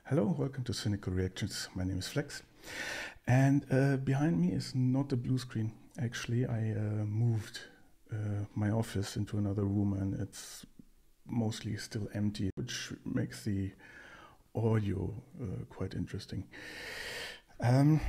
Hello, welcome to Cynical Reactions. My name is Flex, and behind me is not a blue screen. Actually, I moved my office into another room, and it's mostly still empty, which makes the audio quite interesting. Oh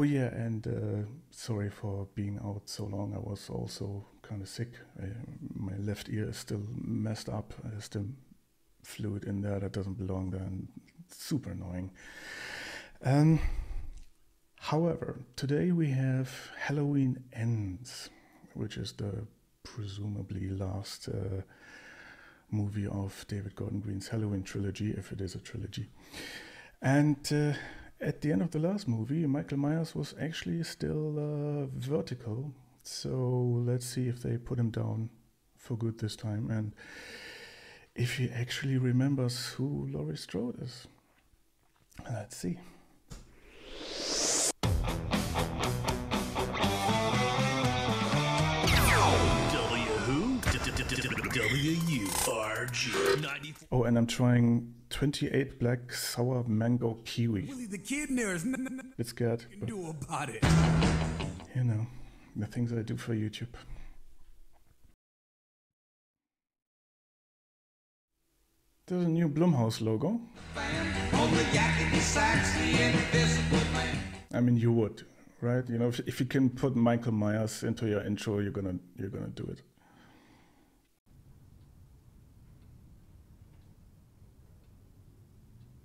yeah, and sorry for being out so long. I was also kind of sick. My left ear is still messed up. I still fluid in there that doesn't belong there, and it's super annoying. However, today we have Halloween Ends, which is the presumably last movie of David Gordon Green's Halloween trilogy, if it is a trilogy. And at the end of the last movie, Michael Myers was actually still vertical. So let's see if they put him down for good this time, and if he actually remembers who Laurie Strode is. Let's see. WURG. Oh, and I'm trying 28 Black Sour Mango-Kiwi. Willie the Kid there is Bit scared. you can do about it. You know, the things I do for YouTube. There's a new Blumhouse logo. I mean, you would, right? You know, if you can put Michael Myers into your intro, you're gonna do it.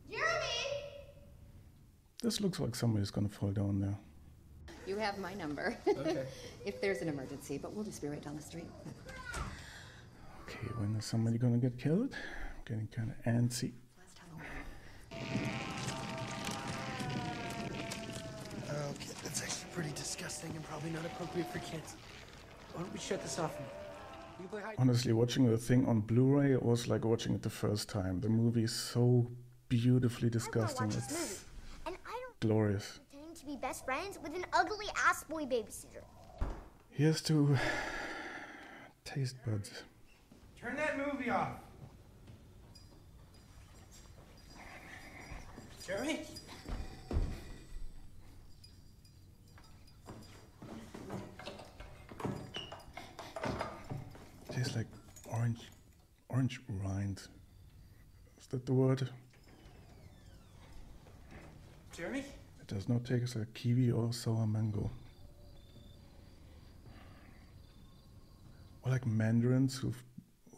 Jeremy! This looks like somebody's gonna fall down there. You have my number. Okay. If there's an emergency, but we'll just be right down the street. Okay, when is somebody gonna get killed? I'm getting kind of antsy. Last Halloween. Okay, that's actually pretty disgusting and probably not appropriate for kids. Why don't we shut this off now? We can play hide. Honestly, watching the thing on Blu-ray was like watching it the first time. The movie is so beautifully disgusting. Watch this It's movie, and I don't glorious. pretend to be best friends with an ugly ass boy babysitter. Here's to taste buds. Turn that movie off. Jeremy? Tastes like orange rind. Is that the word? Jeremy? It does not taste like kiwi or sour mango. Or like mandarins who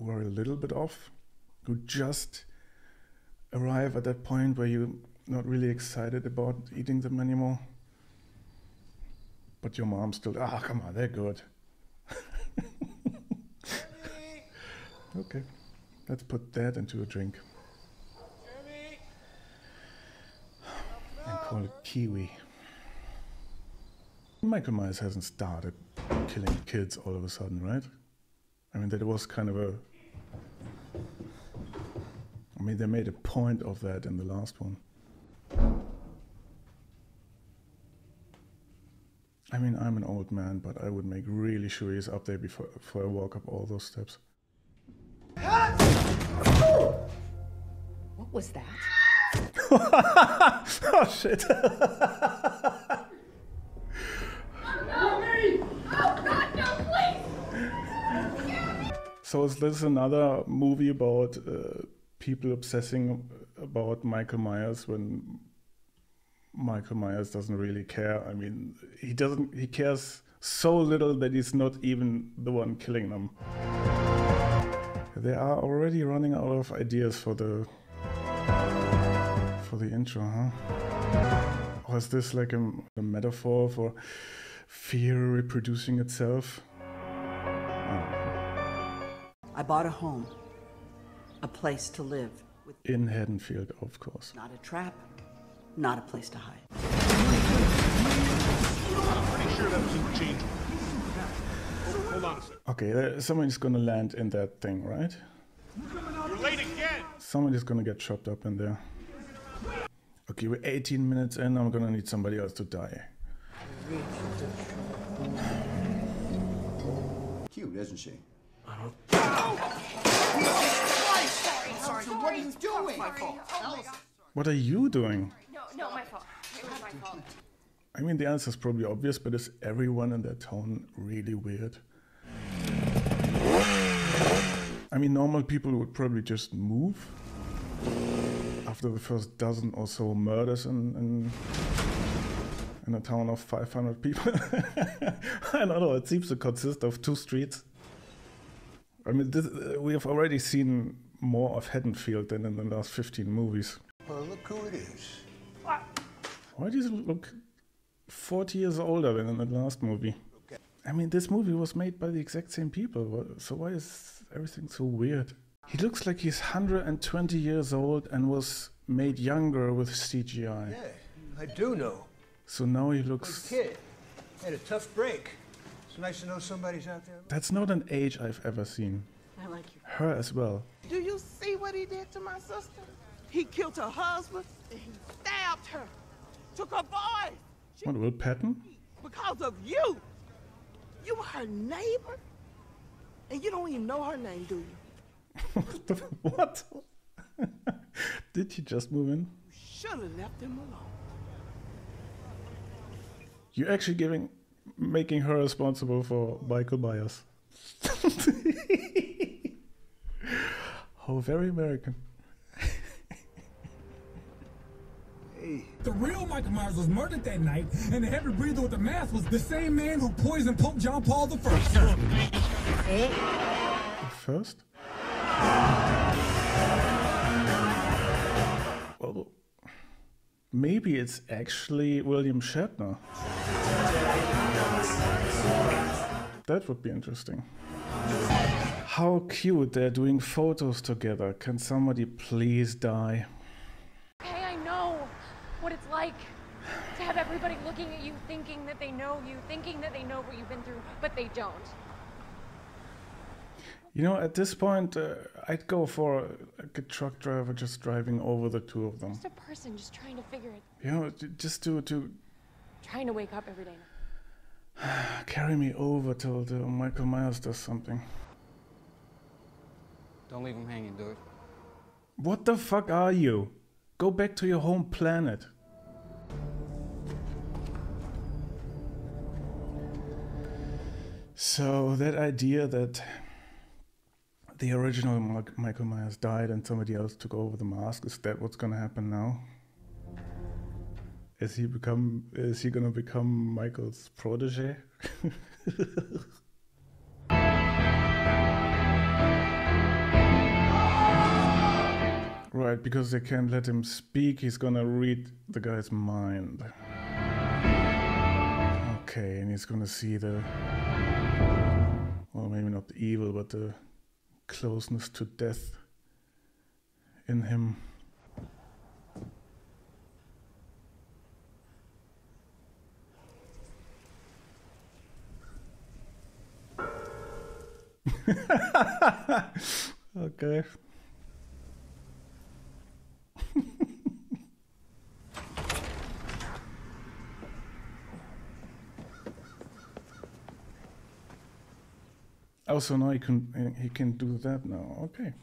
are a little bit off, who just arrive at that point where you're not really excited about eating them anymore. But your mom still, come on, they're good. Okay, let's put that into a drink. Jeremy! And call it kiwi. Michael Myers hasn't started killing kids all of a sudden, right? I mean, that was kind of a... I mean, they made a point of that in the last one. I mean, I'm an old man, but I would make really sure he's up there before I walk up all those steps. What was that? Oh, shit. So is this another movie about people obsessing about Michael Myers when Michael Myers doesn't really care? I mean, he cares so little that he's not even the one killing them. They are already running out of ideas for the intro, huh? Or is this like a metaphor for fear reproducing itself? I bought a home, a place to live, with In Haddonfield, of course. not a trap, not a place to hide. I'm pretty sure that was interchangeable. Hold on a second. Okay, somebody's gonna land in that thing, right? You're late again! Somebody's gonna get chopped up in there. Okay, we're 18 minutes in, I'm gonna need somebody else to die. Cute, isn't she? Sorry, So what are you doing? My fault. What are you doing? No, my fault. It was my fault. I mean, the answer is probably obvious, but is everyone in that town really weird? I mean, normal people would probably just move after the first dozen or so murders in a town of 500 people. I don't know, it seems to consist of 2 streets. I mean, we have already seen more of Haddonfield than in the last 15 movies. Well, look who it is. Why does it look 40 years older than in the last movie? Okay. I mean, this movie was made by the exact same people, so why is everything so weird? He looks like he's 120 years old and was made younger with CGI. Yeah, I do know. So now he This looks... kid had a tough break. It's nice to know somebody's out there. That's not an age I've ever seen. I like you. Her as well. Do you see what he did to my sister? He killed her husband and he stabbed her. Took her boy. What, Will Patton? Because of you. You were her neighbor. And you don't even know her name, do you? What? Did he just move in? You should have left him alone. You're actually making her responsible for Michael Myers. How very American. The real Michael Myers was murdered that night, and the heavy breather with the mask was the same man who poisoned Pope John Paul I. First? Well, maybe it's actually William Shatner. That would be interesting. How cute, they're doing photos together. Can somebody please die? Hey, I know what it's like to have everybody looking at you, thinking that they know you, thinking that they know what you've been through, but they don't. You know, at this point, I'd go for a truck driver just driving over the 2 of them. Just a person just trying to figure it, You know, just to trying to wake up every day. carry me over till Michael Myers does something. Don't leave him hanging, dude. What the fuck are you? Go back to your home planet. So that idea that the original Michael Myers died and somebody else took over the mask, is that what's gonna happen now? Is he gonna become Michael's protege? Right, because they can't let him speak, he's gonna read the guy's mind. Okay, and he's gonna see the... well, maybe not the evil, but the closeness to death in him. Okay. Oh, so now he can do that now. Okay.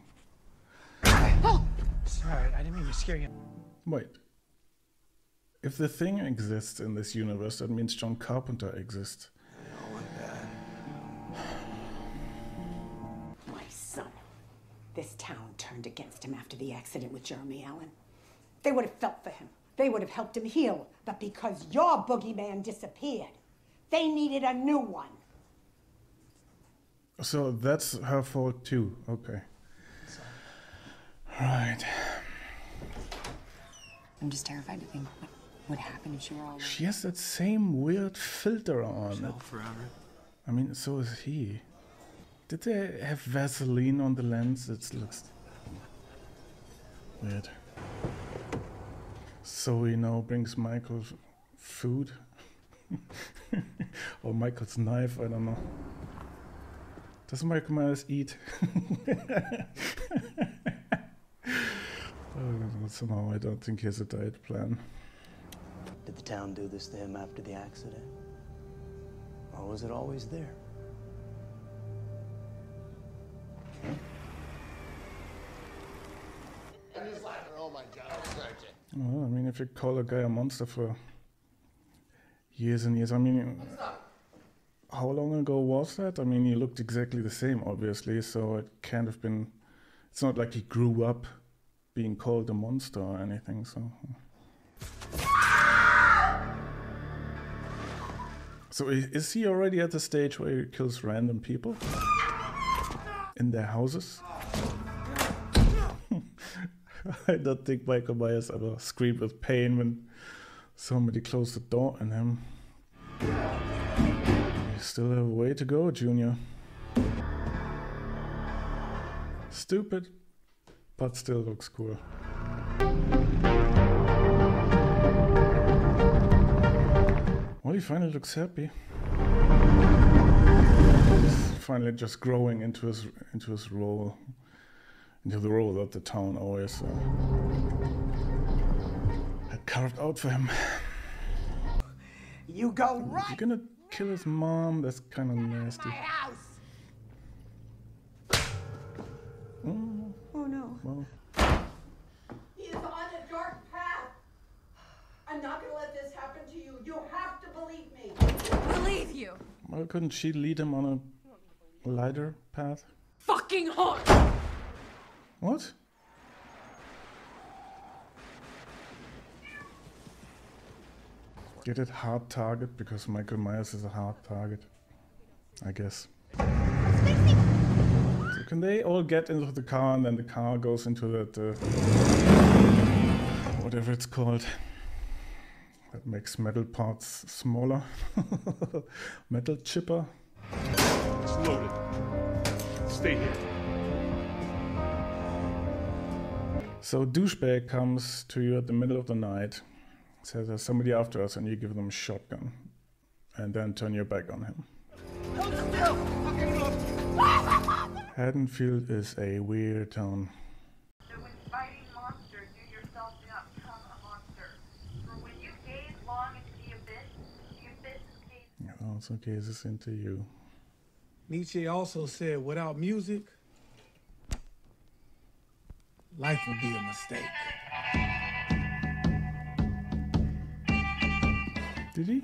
Oh! Sorry, I didn't mean to scare you. Wait. If the Thing exists in this universe, that means John Carpenter exists. My son. This town turned against him after the accident with Jeremy Allen. They would have felt for him. They would have helped him heal. But because your boogeyman disappeared, they needed a new one. So that's her fault too. Okay. Right. I'm just terrified to think what would happen if she were all alone. She has that same weird filter on. Forever. I mean, so is he. Did they have Vaseline on the lens? It looks weird. So he now brings Michael food. Or Michael's knife, I don't know. Does Michael Myers eat? Somehow I don't think he has a diet plan. Did the town do this to him after the accident? Or was it always there? Well, I mean, if you call a guy a monster for years and years, I mean, how long ago was that? I mean, he looked exactly the same, obviously, so it can't have been, it's not like he grew up being called a monster or anything, so. So is he already at the stage where he kills random people? In their houses? I don't think Michael Myers ever screamed with pain when somebody closed the door on him. You still have a way to go, Junior. Stupid, but still looks cool. Well, he finally looks happy. He's finally just growing into his role, into the role that the town always had carved out for him. You go right. You're gonna kill his mom? That's kind of nasty. My house. Oh no. Well, He is on a dark path. I'm not gonna let this happen to you. You have to believe me. Believe you. well, couldn't she lead him on a lighter path? Fucking hard. What? Get it? Hard target? Because Michael Myers is a hard target, I guess. So can they all get into the car and then the car goes into that, whatever it's called, that makes metal parts smaller? Metal chipper? It's loaded. Stay here. So douchebag comes to you at the middle of the night, says there's somebody after us, and you give them a shotgun, and then turn your back on him. Haddonfield is a weird town. So when fighting monsters, you yourself do not become a monster. For when you gaze long into the abyss gaze. Also gazes into you. Nietzsche also said, without music, life would be a mistake. Did he?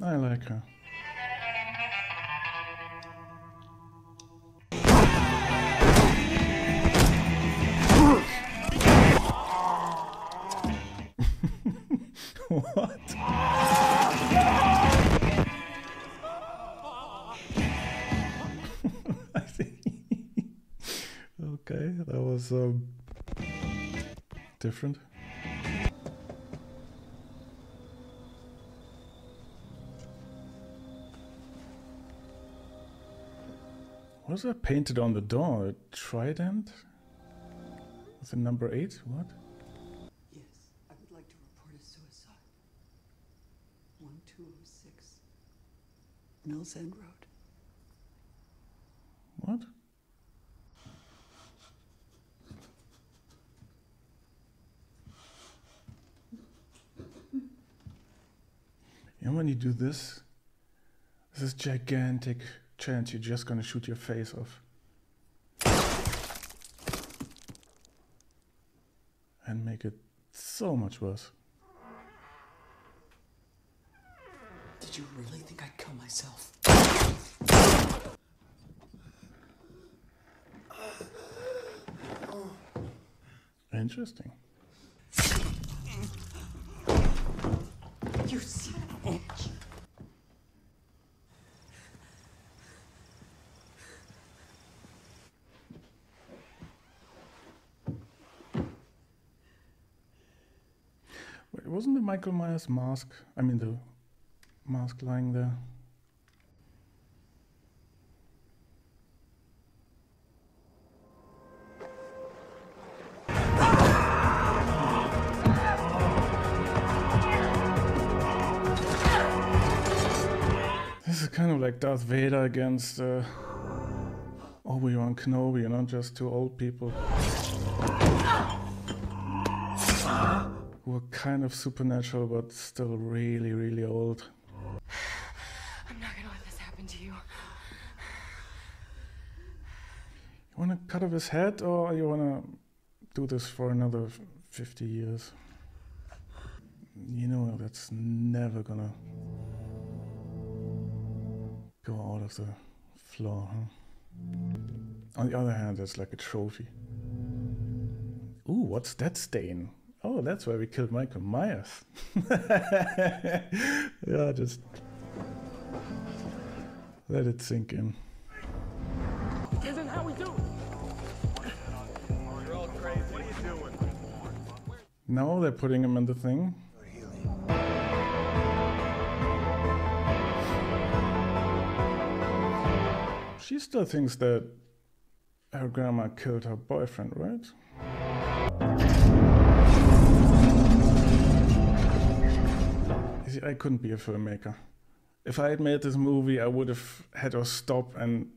I like her. What? I think. Okay, that was different. What is that painted on the door? A trident? With the number 8? What? Yes, I would like to report a suicide. 1206 Mills End Road. What? You know when you do this, this gigantic chance you're just gonna shoot your face off. And make it so much worse. Did you really think I'd kill myself? Interesting. You son of a bitch. Wait, wasn't the Michael Myers mask, I mean the mask lying there? This is kind of like Darth Vader against Obi-Wan Kenobi, you know, just two old people who are kind of supernatural but still really, really old. I'm not gonna let this happen to you. Want to cut off his head, or you want to do this for another 50 years? You know, that's never gonna go out of the floor, huh? On the other hand, it's like a trophy. Ooh, what's that stain? Oh, that's where we killed Michael Myers. Yeah, just let it sink in. Isn't how we do. You're all crazy. What are you doing? Now they're putting him in the thing. She still thinks that her grandma killed her boyfriend, right? You see, I couldn't be a filmmaker. If I had made this movie, I would have had her stop and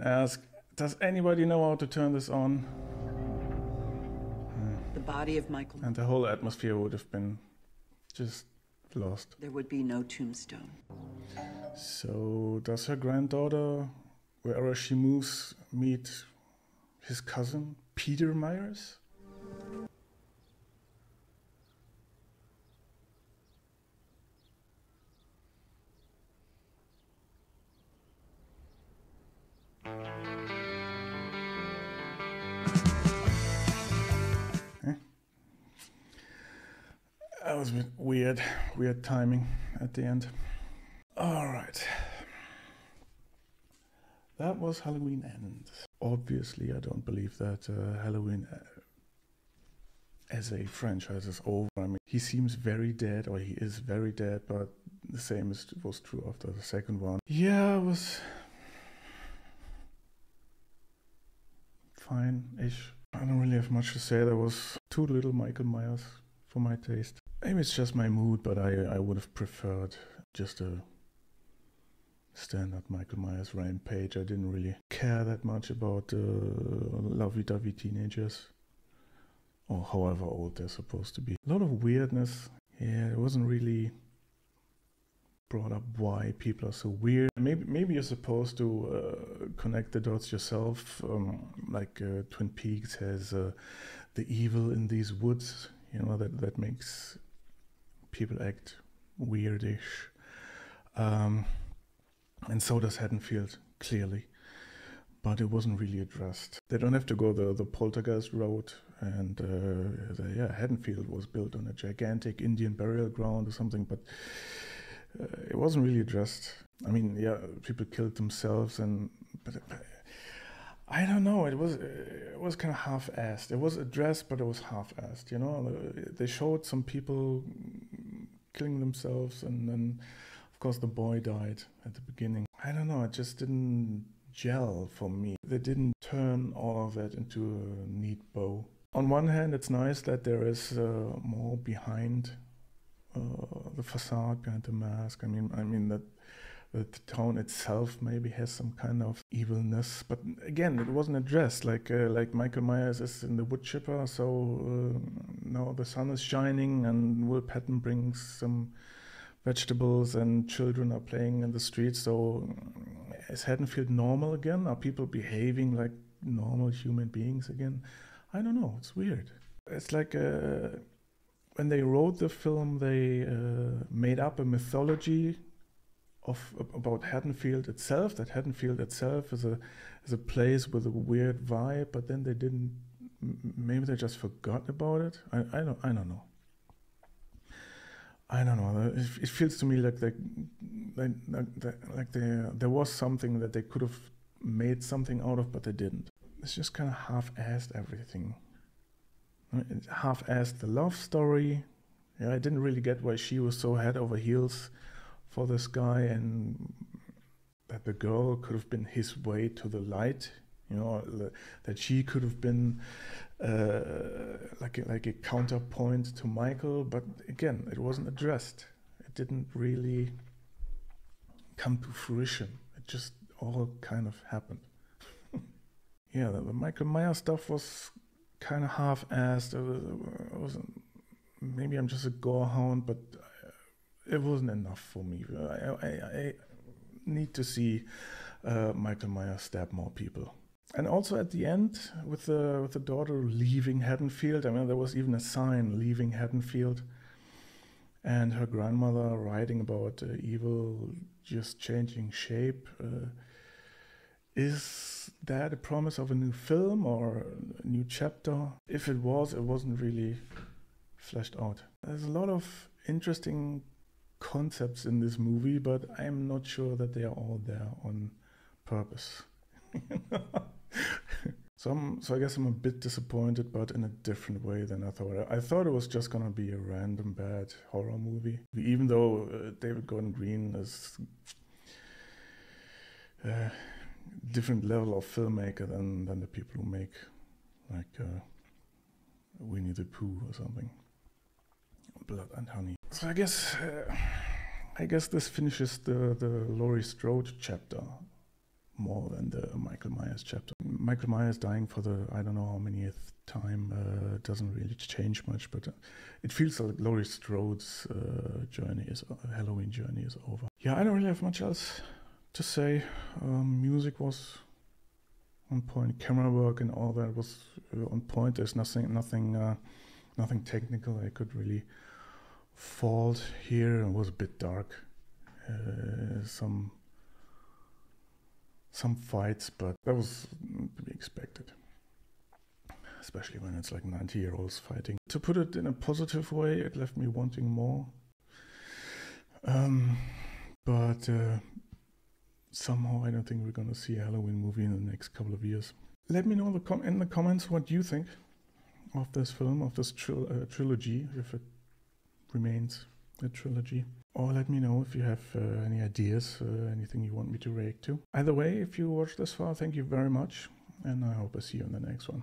ask, does anybody know how to turn this on? The body of Michael. And the whole atmosphere would have been just lost. There would be no tombstone. So does her granddaughter, wherever she moves, meet his cousin, Peter Myers? That was a bit weird timing at the end. All right. That was Halloween Ends. Obviously, I don't believe that Halloween as a franchise is over. I mean, he seems very dead, or he is very dead, but the same was true after the second one. Yeah, it was fine-ish. I don't really have much to say. There was too little Michael Myers for my taste. Maybe it's just my mood, but I would have preferred just a standard Michael Myers rampage. I didn't really care that much about lovey-dovey teenagers, or however old they're supposed to be. A lot of weirdness. Yeah, it wasn't really brought up why people are so weird. Maybe you're supposed to connect the dots yourself, like Twin Peaks has the evil in these woods, you know, that makes people act weirdish. And so does Haddonfield, clearly. But it wasn't really addressed. They don't have to go the poltergeist road, and Haddonfield was built on a gigantic Indian burial ground or something, but it wasn't really addressed. I mean, yeah, people killed themselves, but I don't know. It was kind of half-assed. It was addressed, but it was half-assed. You know, they showed some people killing themselves, and then, of course, the boy died at the beginning. I don't know. It just didn't gel for me. They didn't turn all of that into a neat bow. On one hand, it's nice that there is more behind the facade, behind the mask. I mean that the town itself maybe has some kind of evilness, but again, it wasn't addressed. Like Michael Myers is in the wood chipper, so now the sun is shining, and Will Patton brings some vegetables, and children are playing in the streets. So is Haddonfield normal again? Are people behaving like normal human beings again? I don't know. It's weird. It's like when they wrote the film, they made up a mythology about Haddonfield itself. That Haddonfield itself is a place with a weird vibe, but then they didn't. Maybe they just forgot about it. I don't know. I don't know. It feels to me like there was something that they could have made something out of, but they didn't. It's just kind of half-assed everything. Half-assed the love story. Yeah, I didn't really get why she was so head over heels for this guy, and that the girl could have been his way to the light. You know, that she could have been like a counterpoint to Michael, but again, it wasn't addressed. It didn't really come to fruition. It just all kind of happened. Yeah, the Michael Myers stuff was kind of half-assed. Maybe I'm just a gore hound, but it wasn't enough for me. need to see Michael Myers stab more people. And also at the end, with the daughter leaving Haddonfield, I mean, there was even a sign, leaving Haddonfield, and her grandmother writing about evil just changing shape. Is that a promise of a new film or a new chapter? If it was, it wasn't really fleshed out. There's a lot of interesting concepts in this movie, but I'm not sure that they are all there on purpose. So I guess I'm a bit disappointed, but in a different way than I thought. I thought it was just gonna be a random bad horror movie, even though David Gordon Green is a different level of filmmaker than the people who make like Winnie the Pooh or something, Blood and Honey. So I guess this finishes the Laurie Strode chapter more than the Michael Myers chapter. Michael Myers dying for the I don't know how manyth time doesn't really change much, but it feels like Laurie Strode's Halloween journey is over. Yeah, I don't really have much else to say. Music was on point, camera work and all that was on point. There's nothing technical I could really fault here. It was a bit dark. Some fights, but that was to be expected, especially when it's like 90-year-olds fighting. To put it in a positive way, it left me wanting more. But somehow I don't think we're gonna see a Halloween movie in the next couple of years. Let me know in the comments what you think of this film, of this trilogy, if it remains a trilogy. Or let me know if you have any ideas, anything you want me to react to. Either way, if you watched this far, thank you very much, and I hope I see you in the next one.